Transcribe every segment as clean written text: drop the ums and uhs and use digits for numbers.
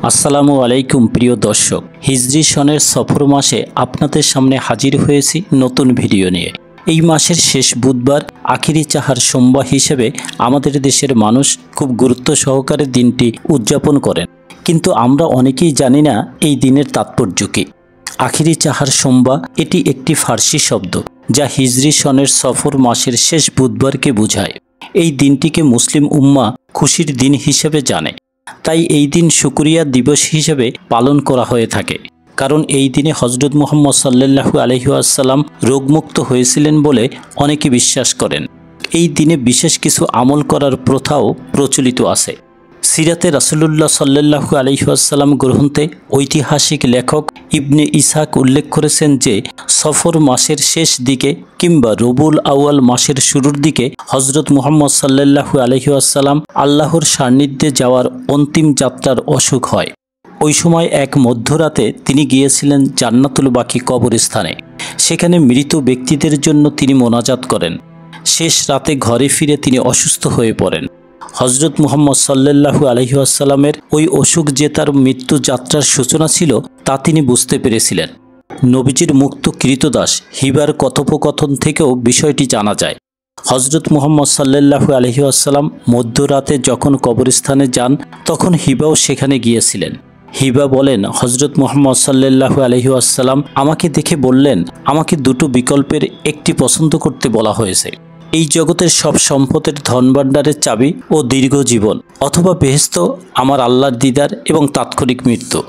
আসসালামু আলাইকুম প্রিয় দর্শক, হিজরি সনের সফর মাসে আপনাদের সামনে হাজির হয়েছি নতুন ভিডিও নিয়ে। এই মাসের শেষ বুধবার আখিরি চাহার সোমবার হিসেবে আমাদের দেশের মানুষ খুব গুরুত্ব সহকারে দিনটি উদযাপন করেন, কিন্তু আমরা অনেকেই জানি না এই দিনের তাৎপর্য কী। আখিরি চাহার সোমবার এটি একটি ফার্সি শব্দ যা হিজরি সনের সফর মাসের শেষ বুধবারকে বোঝায়। এই দিনটিকে মুসলিম উম্মাহ খুশির দিন হিসেবে জানে, তাই এই দিন শুকরিয়া দিবস হিসেবে পালন করা হয়ে থাকে। কারণ এই দিনে হজরত মুহাম্মদ সাল্লাল্লাহু আলাইহি ওয়াসাল্লাম রোগমুক্ত হয়েছিলেন বলে অনেকে বিশ্বাস করেন। এই দিনে বিশেষ কিছু আমল করার প্রথাও প্রচলিত আছে। সিরাতে রাসূলুল্লাহ সাল্লাল্লাহু আলাইহি ওয়াসাল্লাম গ্রন্থে ঐতিহাসিক লেখক ইবনে ইসহাক উল্লেখ করেছেন যে সফর মাসের শেষ দিকে কিংবা রবিউল আউয়াল মাসের শুরুর দিকে হজরত মুহাম্মদ সাল্লাল্লাহু আলাইহি ওয়াসাল্লাম আল্লাহর সান্নিধ্যে যাওয়ার অন্তিম যাত্রার অসুখ হয়। ওই সময় এক মধ্যরাতে তিনি গিয়েছিলেন জান্নাতুল বাকি কবরস্থানে। সেখানে মৃত ব্যক্তিদের জন্য তিনি মোনাজাত করেন। শেষ রাতে ঘরে ফিরে তিনি অসুস্থ হয়ে পড়েন। হজরত মুহাম্মদ সাল্লাল্লাহু আলাইহি ওয়াসাল্লামের ওই অসুখ যে তার মৃত্যু যাত্রার সূচনা ছিল তা তিনি বুঝতে পেরেছিলেন। নবীজির মুক্ত কৃতদাস হিবার কথোপকথন থেকেও বিষয়টি জানা যায়। হজরত মুহাম্মদ সাল্লাল্লাহু আলাইহি ওয়াসাল্লাম মধ্যরাতে যখন কবরস্থানে যান তখন হিবাও সেখানে গিয়েছিলেন। হিবা বলেন, হজরত মুহাম্মদ সাল্লাল্লাহু আলাইহি ওয়াসাল্লাম আমাকে দেখে বললেন, আমাকে দুটো বিকল্পের একটি পছন্দ করতে বলা হয়েছে। এই জগতের সব সম্পদের ধনভাণ্ডারের চাবি ও দীর্ঘ জীবন, অথবা বেহেশত, আমার আল্লাহর দিদার এবং তাৎক্ষণিক মৃত্যু।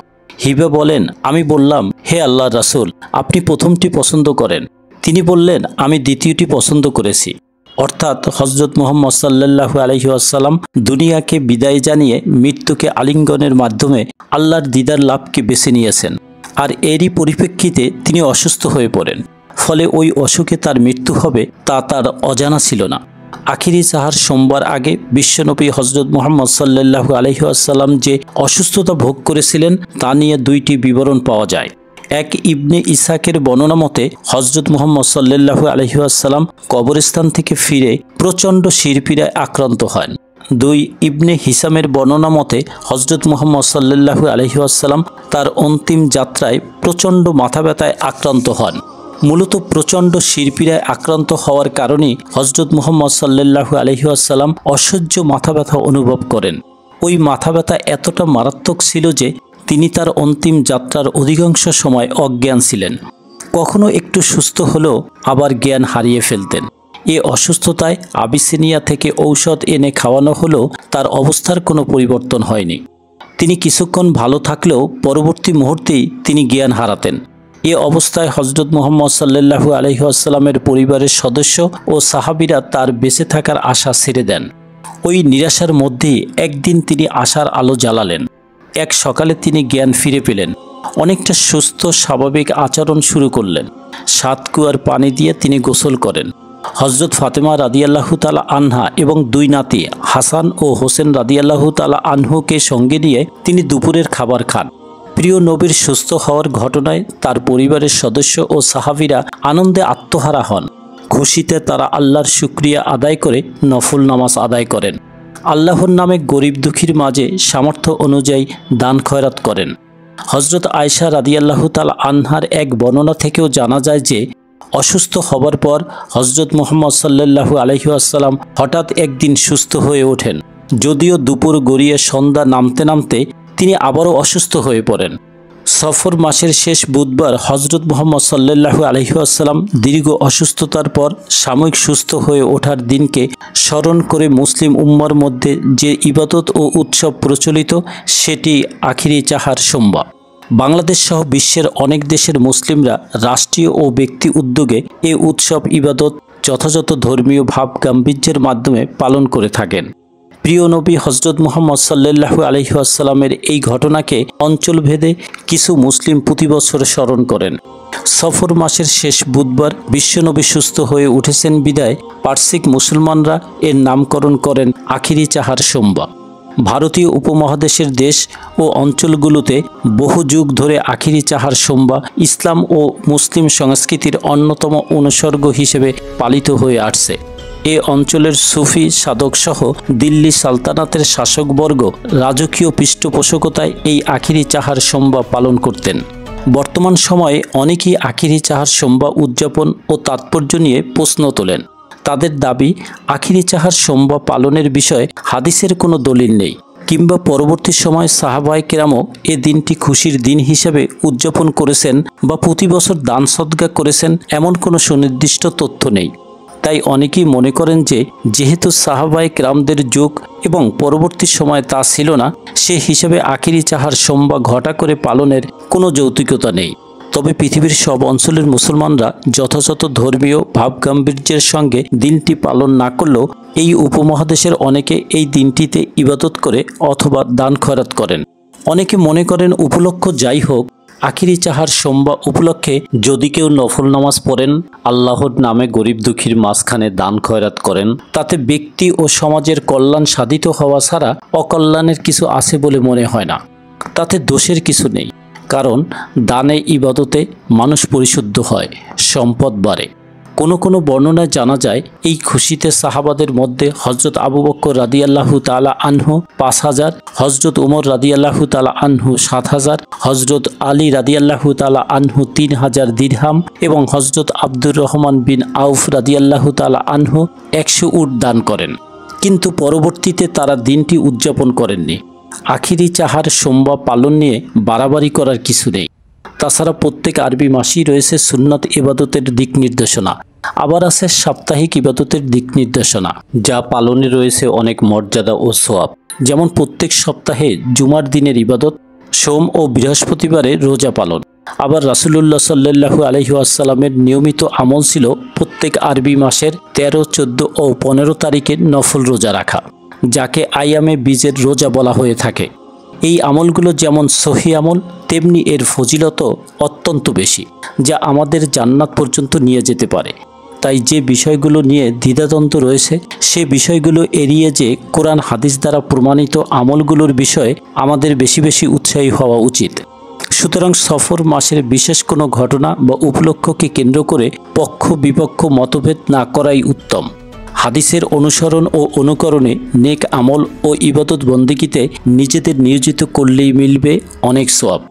হিবা বলেন, আমি বললাম, হে আল্লাহর রাসূল, আপনি প্রথমটি পছন্দ করেন। তিনি বললেন, আমি দ্বিতীয়টি পছন্দ করেছি। অর্থাৎ হজরত মুহাম্মদ সাল্লাল্লাহু আলাইহি ওয়াসাল্লাম দুনিয়াকে বিদায় জানিয়ে মৃত্যুকে আলিঙ্গনের মাধ্যমে আল্লাহর দিদার লাভকে বেছে নিয়েছেন। আর এরই পরিপ্রেক্ষিতে তিনি অসুস্থ হয়ে পড়েন। ফলে ওই অসুখে তার মৃত্যু হবে তা তার অজানা ছিল না। আখিরি চাহার সোমবার আগে বিশ্বনবী হজরত মুহাম্মদ সাল্লাল্লাহু আলাইহি ওয়াসাল্লাম যে অসুস্থতা ভোগ করেছিলেন তা নিয়ে দুইটি বিবরণ পাওয়া যায়। এক ইবনে ইসহাকের বর্ণনা মতে হজরত মুহাম্মদ সাল্লাল্লাহু আলাইহি ওয়াসাল্লাম কবরস্থান থেকে ফিরে প্রচণ্ড শিরপীড়ায় আক্রান্ত হন। দুই ইবনে হিসামের বর্ণনা মতে হজরত মুহাম্মদ সাল্লাল্লাহু আলাইহি ওয়াসাল্লাম তার অন্তিম যাত্রায় প্রচণ্ড মাথা ব্যথায় আক্রান্ত হন। মূলত প্রচণ্ড শিরপীড়ায় আক্রান্ত হওয়ার কারণে হজরত মুহাম্মদ সাল্লাল্লাহু আলাইহি ওয়াসাল্লাম অসহ্য মাথা ব্যথা অনুভব করেন। ওই মাথা ব্যথা এতটা মারাত্মক ছিল যে তিনি তার অন্তিম যাত্রার অধিকাংশ সময় অজ্ঞান ছিলেন। কখনো একটু সুস্থ হলেও আবার জ্ঞান হারিয়ে ফেলতেন। এ অসুস্থতায় আবিসিনিয়া থেকে ঔষধ এনে খাওয়ানো হলেও তার অবস্থার কোনো পরিবর্তন হয়নি। তিনি কিছুক্ষণ ভালো থাকলেও পরবর্তী মুহূর্তেই তিনি জ্ঞান হারাতেন। এ অবস্থায় হজরত মুহাম্মদ সাল্লাল্লাহু আলাইহি ওয়াসাল্লামের পরিবারের সদস্য ও সাহাবীরা তার বেঁচে থাকার আশা ছেড়ে দেন। ওই নিরাশার মধ্যেই একদিন তিনি আশার আলো জ্বালালেন। এক সকালে তিনি জ্ঞান ফিরে পেলেন, অনেকটা সুস্থ স্বাভাবিক আচরণ শুরু করলেন। 7 কুয়ার পানি দিয়ে তিনি গোসল করেন। হজরত ফাতেমা রাদিয়াল্লাহু তাআলা আনহা এবং 2 নাতি হাসান ও হোসেন রাদিয়াল্লাহু তাআলা আনহুকে সঙ্গে নিয়ে তিনি দুপুরের খাবার খান। প্রিয় নবীর সুস্থ হওয়ার ঘটনায় তার পরিবারের সদস্য ও সাহাবীরা আনন্দে আত্মহারা হন। খুশিতে তারা আল্লাহর শুকরিয়া আদায় করে নফল নামাজ আদায় করেন। আল্লাহর নামে গরিব দুঃখীর মাঝে সামর্থ্য অনুযায়ী দান খয়রাত করেন। হজরত আয়েশা রাদিয়াল্লাহু তাআলা আনহার এক বর্ণনা থেকেও জানা যায় যে অসুস্থ হবার পর হজরত মুহাম্মদ সাল্লাল্লাহু আলাইহি ওয়াসাল্লাম হঠাৎ একদিন সুস্থ হয়ে ওঠেন। যদিও দুপুর গড়িয়ে সন্ধ্যা নামতে নামতে তিনি আবারও অসুস্থ হয়ে পড়েন। সফর মাসের শেষ বুধবার হজরত মুহাম্মদ সাল্লাল্লাহু আলাইহি ওয়াসাল্লাম দীর্ঘ অসুস্থতার পর সাময়িক সুস্থ হয়ে ওঠার দিনকে স্মরণ করে মুসলিম উম্মার মধ্যে যে ইবাদত ও উৎসব প্রচলিত সেটি আখিরি চাহার সোমবার। বাংলাদেশ সহ বিশ্বের অনেক দেশের মুসলিমরা রাষ্ট্রীয় ও ব্যক্তি উদ্যোগে এ উৎসব ইবাদত যথাযথ ধর্মীয় ভাব গাম্ভীর্যের মাধ্যমে পালন করে থাকেন। প্রিয় নবী হজরত মুহাম্মদ সাল্লাল্লাহু আলাইহি ওয়াসাল্লামের এই ঘটনাকে অঞ্চলভেদে কিছু মুসলিম প্রতি বছর স্মরণ করেন। সফর মাসের শেষ বুধবার বিশ্বনবী সুস্থ হয়ে উঠেছেন বিদায় পার্সিক মুসলমানরা এর নামকরণ করেন আখিরি চাহার সোমবার। ভারতীয় উপমহাদেশের দেশ ও অঞ্চলগুলোতে বহু যুগ ধরে আখিরি চাহার সোমবার ইসলাম ও মুসলিম সংস্কৃতির অন্যতম অনুসর্গ হিসেবে পালিত হয়ে আসছে। এ অঞ্চলের সুফি সাধকসহ দিল্লি সালতানাতের শাসকবর্গ রাজকীয় পৃষ্ঠপোষকতায় এই আখিরি চাহার সোমবার পালন করতেন। বর্তমান সময়ে অনেকেই আখিরি চাহার সোমবার উদযাপন ও তাৎপর্য নিয়ে প্রশ্ন তোলেন। তাদের দাবি, আখিরি চাহার সোমবার পালনের বিষয়ে হাদিসের কোনো দলিল নেই, কিংবা পরবর্তী সময় সাহাবায়ে কেরামও এ দিনটি খুশির দিন হিসেবে উদযাপন করেছেন বা প্রতি বছর দান সদকা করেছেন এমন কোনো সুনির্দিষ্ট তথ্য নেই। তাই অনেকেই মনে করেন যে যেহেতু সাহাবায়ে কেরামদের যুগ এবং পরবর্তী সময় তা ছিল না, সে হিসেবে আখিরি চাহার সোমবার ঘটা করে পালনের কোনো যৌক্তিকতা নেই। তবে পৃথিবীর সব অঞ্চলের মুসলমানরা যথাযথ ধর্মীয় ভাবগাম্ভীর্যের সঙ্গে দিনটি পালন না করলেও এই উপমহাদেশের অনেকে এই দিনটিতে ইবাদত করে অথবা দান খয়রাত করেন। অনেকে মনে করেন উপলক্ষ যাই হোক, আখিরি চাহার সোমবার উপলক্ষে যদি কেউ নফল নামাজ পড়েন, আল্লাহর নামে গরিব দুঃখীর মাঝখানে দান খয়রাত করেন, তাতে ব্যক্তি ও সমাজের কল্যাণ সাধিত হওয়া ছাড়া অকল্যাণের কিছু আছে বলে মনে হয় না। তাতে দোষের কিছু নেই, কারণ দানে ইবাদতে মানুষ পরিশুদ্ধ হয়, সম্পদ বাড়ে। কোনো বর্ণনায় জানা যায় এই খুশিতে সাহাবাদের মধ্যে হজরত আবু বকর রাদিয়াল্লাহু তাআলা আনহু ৫,০০০, হজরত উমর রাদিয়াল্লাহু তাআলা আনহু ৭,০০০, হজরত আলী রাদিয়াল্লাহু তাআলা আনহু ৩,০০০ দিরহাম এবং হজরত আব্দুর রহমান বিন আউফ রাদিয়াল্লাহু তাআলা আনহু ১০০ উট দান করেন। কিন্তু পরবর্তীতে তারা দিনটি উদযাপন করেননি। আখিরি চাহার সোমবার পালন নিয়ে বাড়াবাড়ি করার কিছু নেই। তাছাড়া প্রত্যেক আরবি মাসেই রয়েছে সুন্নাত ইবাদতের দিক নির্দেশনা, আবার আছে সাপ্তাহিক ইবাদতের দিক নির্দেশনা, যা পালনে রয়েছে অনেক মর্যাদা ও সওয়াব। যেমন প্রত্যেক সপ্তাহে জুমার দিনের ইবাদত, সোম ও বৃহস্পতিবারে রোজা পালন। আবার রাসূলুল্লাহ সাল্লাল্লাহু আলাইহি ওয়াসাল্লামের নিয়মিত আমল ছিল প্রত্যেক আরবি মাসের ১৩, ১৪ ও ১৫ তারিখের নফল রোজা রাখা, যাকে আইয়ামে বীজের রোজা বলা হয়ে থাকে। এই আমলগুলো যেমন সহি আমল, তেমনি এর ফজিলতও অত্যন্ত বেশি, যা আমাদের জান্নাত পর্যন্ত নিয়ে যেতে পারে। তাই যে বিষয়গুলো নিয়ে দ্বিধাদ্বন্দ্ব রয়েছে, সে বিষয়গুলো এড়িয়ে যে কোরআন হাদিস দ্বারা প্রমাণিত আমলগুলোর বিষয়ে আমাদের বেশি বেশি উৎসাহী হওয়া উচিত। সুতরাং সফর মাসের বিশেষ কোনো ঘটনা বা উপলক্ষকে কেন্দ্র করে পক্ষ বিপক্ষ মতভেদ না করাই উত্তম। হাদিসের অনুসরণ ও অনুকরণে নেক আমল ও ইবাদত বন্দেগীতে নিজেদের নিয়োজিত করলেই মিলবে অনেক সওয়াব।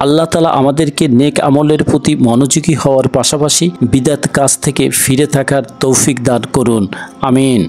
আল্লাহ তাআলা আমাদেরকে নেক আমলের প্রতি মনোযোগী হওয়ার পাশাপাশি বিদআত কাজ থেকে ফিরে থাকার তৌফিক দান করুন। আমিন।